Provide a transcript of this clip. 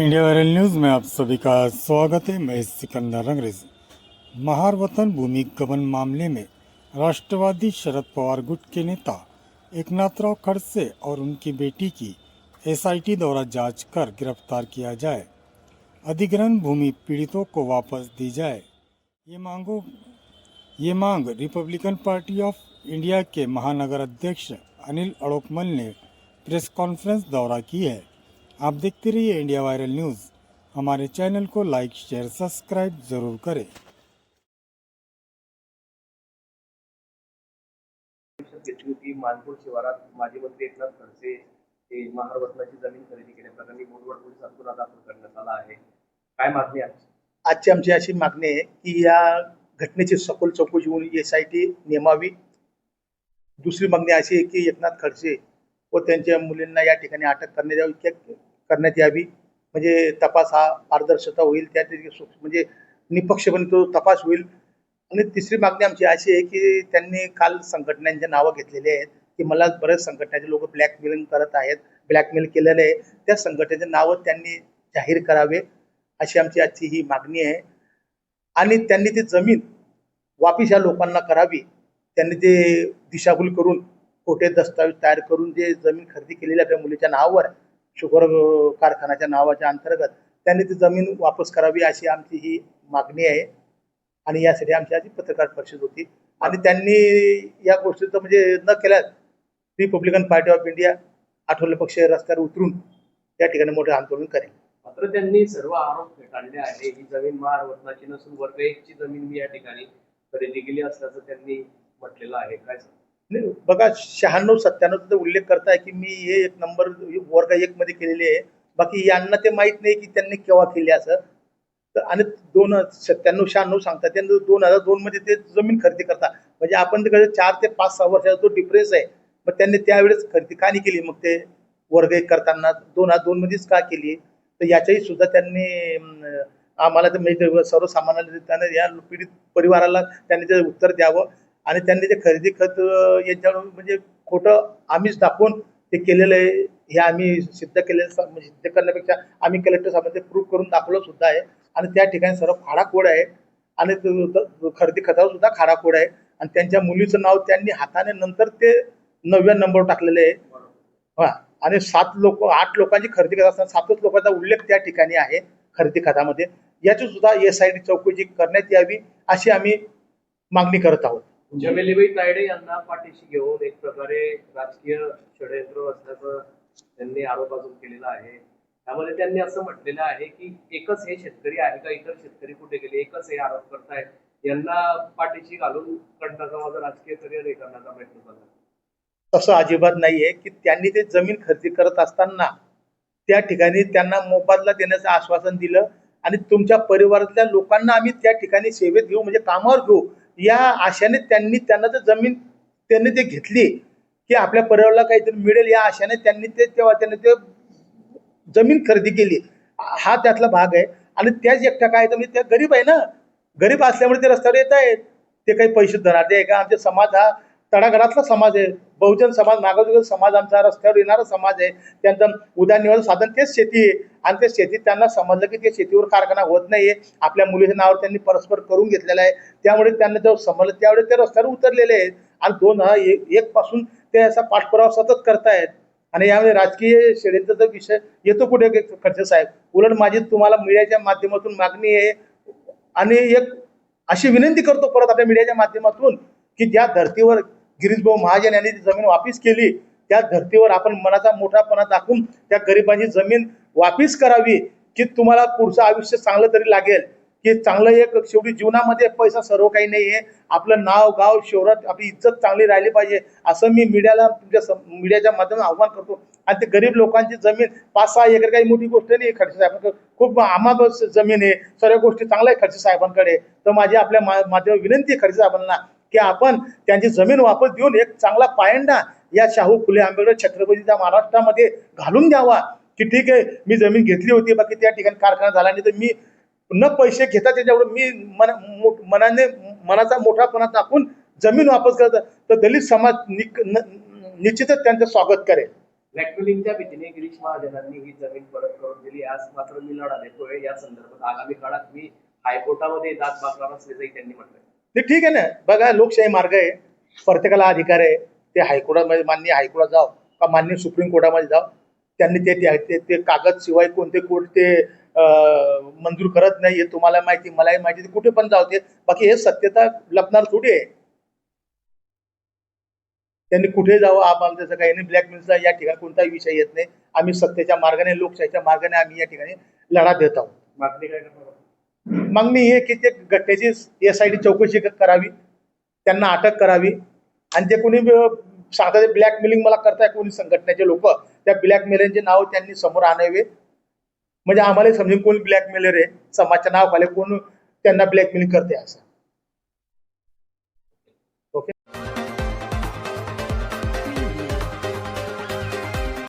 India viral news में आप सभी का स्वागत है। मैं सिकंदर अंग्रेज। महार वतन भूमि गबन मामले में राष्ट्रवादी शरद पवार गुट के नेता एकनाथराव खड़से और उनकी बेटी की एसआईटी द्वारा जांच कर गिरफ्तार किया जाए, अधिग्रहण भूमि पीड़ितों को वापस दी जाए। ये मांग रिपब्लिकन पार्टी ऑफ इंडिया के महानगर अध्यक्ष अनिल अड़ोकमल ने प्रेस कॉन्फ्रेंस द्वारा की है। आप देखते रहिए इंडिया वायरल न्यूज़। हमारे चैनल को लाइक शेयर सब्सक्राइब जरूर करें। घेतली होती मानपूर शिवारात माजी मंत्री एकनाथ खडसे हे महार वतनाची जमीन खरेदी केल्याप्रकरणी मुरबाड पोलिसात गुन्हा दाखल करण्यात आला आहे। काय मागणी आहे? आजची आमची अशी मागणी आहे की या घटनेची सखोल चौकशी होऊन एसआयटी नेमावी। दुसरी मागणी अशी आहे की एकनाथ खडसे व त्यांच्या मुलींना या ठिकाणी अटक करण्यात यावी, म्हणजे तपास हा पारदर्शकता होईल, त्या म्हणजे निपक्षपणे तो तपास होईल। आणि तिसरी मागणी आमची अशी आहे की त्यांनी काल संघटनांचे नावं घेतलेले आहेत की मला बरेच संघटनाचे लोक ब्लॅकमेलिंग करत आहेत, ब्लॅकमेल केलेले आहे, त्या संघटनेचे नावं त्यांनी जाहीर करावे अशी आमची आजची ही मागणी आहे। आणि त्यांनी ती जमीन वापिस या लोकांना करावी, त्यांनी ते दिशाभूल करून खोटे दस्तावेज तयार करून जे जमीन खरेदी केलेली आपल्या मुलीच्या नावावर शुगर कारखान्याच्या नावाच्या अंतर्गत त्यांनी ती जमीन वापस करावी अशी आमची ही मागणी आहे। आणि यासाठी आमची आधी पत्रकार परिषद होती आणि त्यांनी या गोष्टीचं म्हणजे न केल्यास Republican party of India Athawale पक्ष रस्त्यावर उतरून त्या ठिकाणी मोठे आंदोलन करेल। मात्र त्यांनी सर्व आरोप फेटाळले आहे। ही जमीन महार वतनाची नसून वर्ग 1 ची जमीन मी या ठिकाणी खरेदी केली असल्याचं त्यांनी म्हटलेलं आहे। काय बघा 96-97 उल्लेख करताय की मी हे एक नंबर वर्ग 1 मध्ये केलेले आहे, बाकी यांना ते माहित नाही की त्यांनी केव्हा केले असं। आणि 97-96 सांगतात, त्यांनी 2002 मध्ये ते जमीन खरेदी करतात, म्हणजे आपण तिकडे 4 ते 5-6 वर्षाचा तो डिफरन्स आहे। मग त्यांनी त्यावेळेस खरेदी का नाही केली, मग ते वर्ग 1 करताना 2002 मध्येच का केली, तर याच्याही सुद्धा त्यांनी आम्हाला तर म्हणजे सर्वसामान्य त्यांना या पीडित परिवाराला त्यांनी ते उत्तर द्यावं। आणि त्यांनी ते खरेदी खत याच्यावर म्हणजे खोटं आमिष दाखवून ते केलेलं आहे, हे आम्ही सिद्ध केलेलं, सिद्ध करण्यापेक्षा आम्ही कलेक्टर साहेबांना प्रूव्ह करून दाखवलं सुद्धा आहे। आणि त्या ठिकाणी सर्व खाडाखोड आहे आणि खरेदी खतावर सुद्धा खाडाखोड आहे। आणि त्यांच्या मुलीचं नाव त्यांनी हाताने नंतर ते 9व्या नंबरवर टाकलेलं आहे। हा, आणि 8 लोकांची खरेदी करत असताना 7च लोकांचा उल्लेख त्या ठिकाणी आहे खरेदी खतामध्ये। याची सुद्धा एसआयटी चौकशी करण्यात यावी अशी आम्ही मागणी करत आहोत। जमेलीबाई तायडे यांना पाठीशी घेऊन एक प्रकारे राजकीय षडयंत्र असल्याचं त्यांनी आरोप अजून केलेला आहे। त्यामध्ये त्यांनी असं म्हटलेलं आहे की एकच हे शेतकरी आहे का, इतर शेतकरी कुठे गेले, एकच हे आरोप करतायत, यांना पाठीशी घालून कंटाचा माझा राजकीय करिअर हे करण्याचा प्रयत्न करतात। तसं अजिबात नाहीये की त्यांनी ते जमीन खरेदी करत असताना त्या ठिकाणी त्यांना मोबदला देण्याचं आश्वासन दिलं आणि तुमच्या परिवारातल्या लोकांना आम्ही त्या ठिकाणी सेवेत घेऊ, म्हणजे कामावर घेऊ, या आशेने त्यांना ते जमीन त्यांनी ते घेतली की आपल्या परिवाराला काहीतरी मिळेल या आशेने त्यांनी ते जमीन खरेदी केली, हा त्यातला भाग आहे। आणि त्याच एकट्या काय तर त्या गरीब आहे ना, गरीब असल्यामुळे ते रस्त्यावर येत आहेत, ते काही पैसे धनाटे आहे का? आमचा समाज हा तळागाळातला समाज आहे, बहुजन समाज, मागासवर्गीय समाज, आमचा रस्त्यावर येणारा समाज आहे, त्यांचं उदरनिर्वाह साधन तेच शेती आहे। आणि त्या शेतीत त्यांना समजलं की ते शेतीवर कारखाना होत नाहीये, आपल्या मुलीच्या नावावर त्यांनी परस्पर करून घेतलेला आहे, त्यामुळे त्यांना जेव्हा समजलं त्यावेळेस ते रस्त्यावर उतरलेले आहेत। आणि 2001 पासून ते असा पाठपुरावा सतत करतायत। आणि यामध्ये राजकीय षडयंत्राचा विषय येतो कुठे खडसे साहेब? उलट माझी तुम्हाला मीडियाच्या माध्यमातून मागणी आहे आणि एक अशी विनंती करतो परत आपल्या मीडियाच्या माध्यमातून की ज्या धर्तीवर गिरीशभाऊ महाजन यांनी ती जमीन वापिस केली, त्या धर्तीवर आपण मनाचा मोठापणा दाखवून त्या गरिबांची जमीन वापिस करावी की तुम्हाला पुढचं आयुष्य चांगलं तरी लागेल, की चांगलं एक शेवटी जीवनामध्ये पैसा सर्व काही नाहीये, आपलं नाव गाव शोहरत आपली इज्जत चांगली राहिली पाहिजे असं मी मीडियाच्या माध्यमातून आव्हान करतो। आणि ते गरीब लोकांची जमीन 5-6 एकर काही मोठी गोष्ट नाही खडसे साहेबांकडे, खूप आम्हाला जमीन आहे, सर्व गोष्टी चांगल्या आहे खडसे साहेबांकडे। तर माझी आपल्या माध्यमात विनंती आहे खडसे साहेबांना की आपण त्यांची जमीन वापस देऊन एक चांगला पायंडा या शाहू फुले आंबेडकर छत्रपतीच्या महाराष्ट्रामध्ये घालून द्यावा की ठीक आहे मी जमीन घेतली होती, बाकी त्या ठिकाणी कारखाना झाला नाही, तर मी न पैसे घेता त्याच्यावर मी मनाचा मोठापणा दाखवून जमीन वापस करत, तर दलित समाज निश्चितच त्यांचं स्वागत करेल। ब्लॅकमेलिंगच्या भीतीने गिरीश महाजनांनी ही जमीन परत करून दिली. आज मात्र मी लढा देतोय या संदर्भात आगामी काळात मी हायकोर्टामध्ये दाद मागणार असल्याचंही त्यांनी म्हटलंय. ते ठीक आहे ना, बघा लोकशाही मार्ग आहे, प्रत्येकाला अधिकार आहे. ते हायकोर्टामध्ये मान्य हायकोर्टात जाव का मान्य सुप्रीम कोर्टामध्ये जाव, त्यांनी ते कागद शिवाय कोणते कोर्ट ते मंजूर करत नाही हे तुम्हाला माहिती, मलाही माहिती. ते कुठे पण जाऊ ते, बाकी हे सत्यता लपणार थोडी आहे. त्यांनी कुठे जावं आम्हाला त्याचं काही नाही. ब्लॅकमेलचा या ठिकाणी कोणताही विषय येत नाही. आम्ही सत्तेच्या मार्गाने लोकशाहीच्या मार्गाने आम्ही या ठिकाणी लढा देत आहोत. मागणी काय करणार? मागणी ही की ते घटनेची SIT चौकशी करावी, त्यांना अटक करावी आणि ते कोणी सांगतात ब्लॅकमेलिंग मला करताय कोणी संघटनेचे लोक, त्या ब्लॅकमेलरचे नाव त्यांनी समोर आणावे म्हणजे आम्हाला समजेल कोण ब्लॅकमेलर आहे, समाजच्या नावाखाली कोण त्यांना ब्लॅकमेलिंग करते असं.